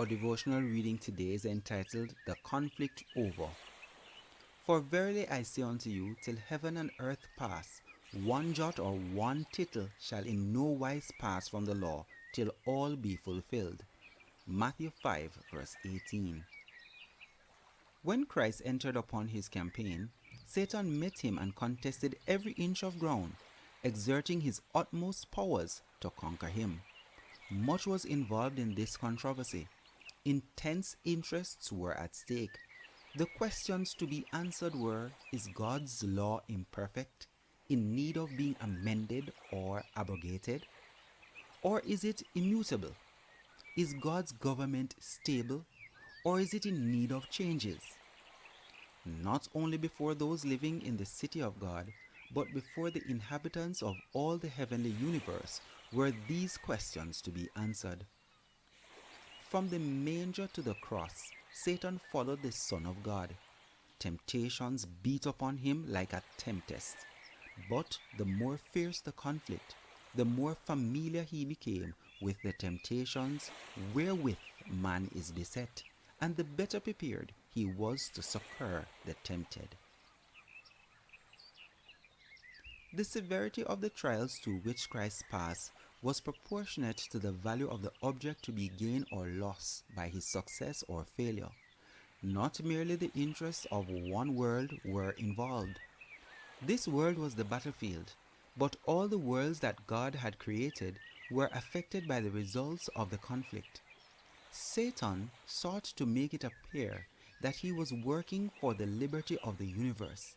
Our devotional reading today is entitled The Conflict Over. For verily I say unto you, till heaven and earth pass, one jot or one tittle shall in no wise pass from the law, till all be fulfilled. Matthew 5 verse 18. When Christ entered upon his campaign, Satan met him and contested every inch of ground, exerting his utmost powers to conquer him. Much was involved in this controversy. Intense interests were at stake. The questions to be answered were: is God's law imperfect, in need of being amended or abrogated? Or is it immutable? Is God's government stable, or is it in need of changes? Not only before those living in the city of God, but before the inhabitants of all the heavenly universe were these questions to be answered. From the manger to the cross, Satan followed the Son of God. Temptations beat upon him like a tempest. But the more fierce the conflict, the more familiar he became with the temptations wherewith man is beset, and the better prepared he was to succor the tempted. The severity of the trials through which Christ passed was proportionate to the value of the object to be gained or lost by his success or failure. Not merely the interests of one world were involved. This world was the battlefield, but all the worlds that God had created were affected by the results of the conflict. Satan sought to make it appear that he was working for the liberty of the universe.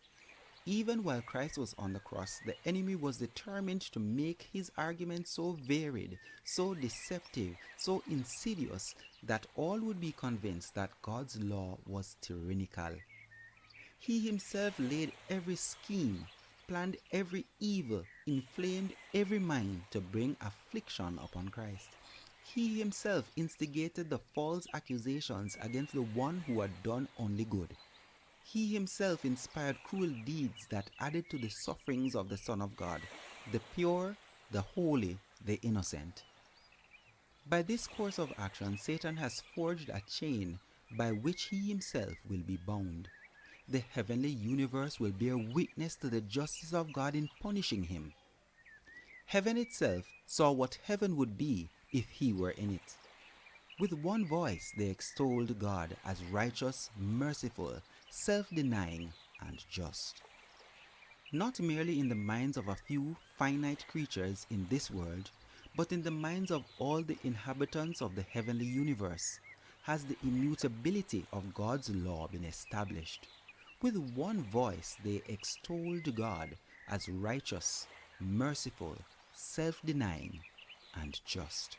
Even while Christ was on the cross, the enemy was determined to make his argument so varied, so deceptive, so insidious that all would be convinced that God's law was tyrannical. He himself laid every scheme, planned every evil, inflamed every mind to bring affliction upon Christ. He himself instigated the false accusations against the one who had done only good. He himself inspired cruel deeds that added to the sufferings of the Son of God, the pure, the holy, the innocent. By this course of action, Satan has forged a chain by which he himself will be bound. The heavenly universe will bear witness to the justice of God in punishing him. Heaven itself saw what heaven would be if he were in it. With one voice they extolled God as righteous, merciful, self-denying, and just. Not merely in the minds of a few finite creatures in this world, but in the minds of all the inhabitants of the heavenly universe, has the immutability of God's law been established. With one voice they extolled God as righteous, merciful, self-denying, and just.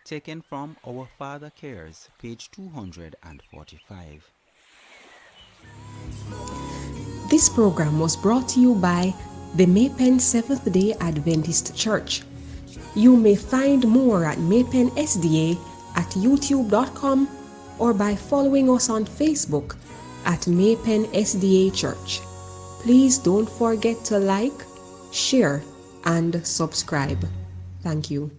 Taken from Our Father Cares, page 245. This program was brought to you by the Maypen Seventh-day Adventist Church. You may find more at Maypen SDA at youtube.com or by following us on Facebook at Maypen SDA Church. Please don't forget to like, share, and subscribe. Thank you.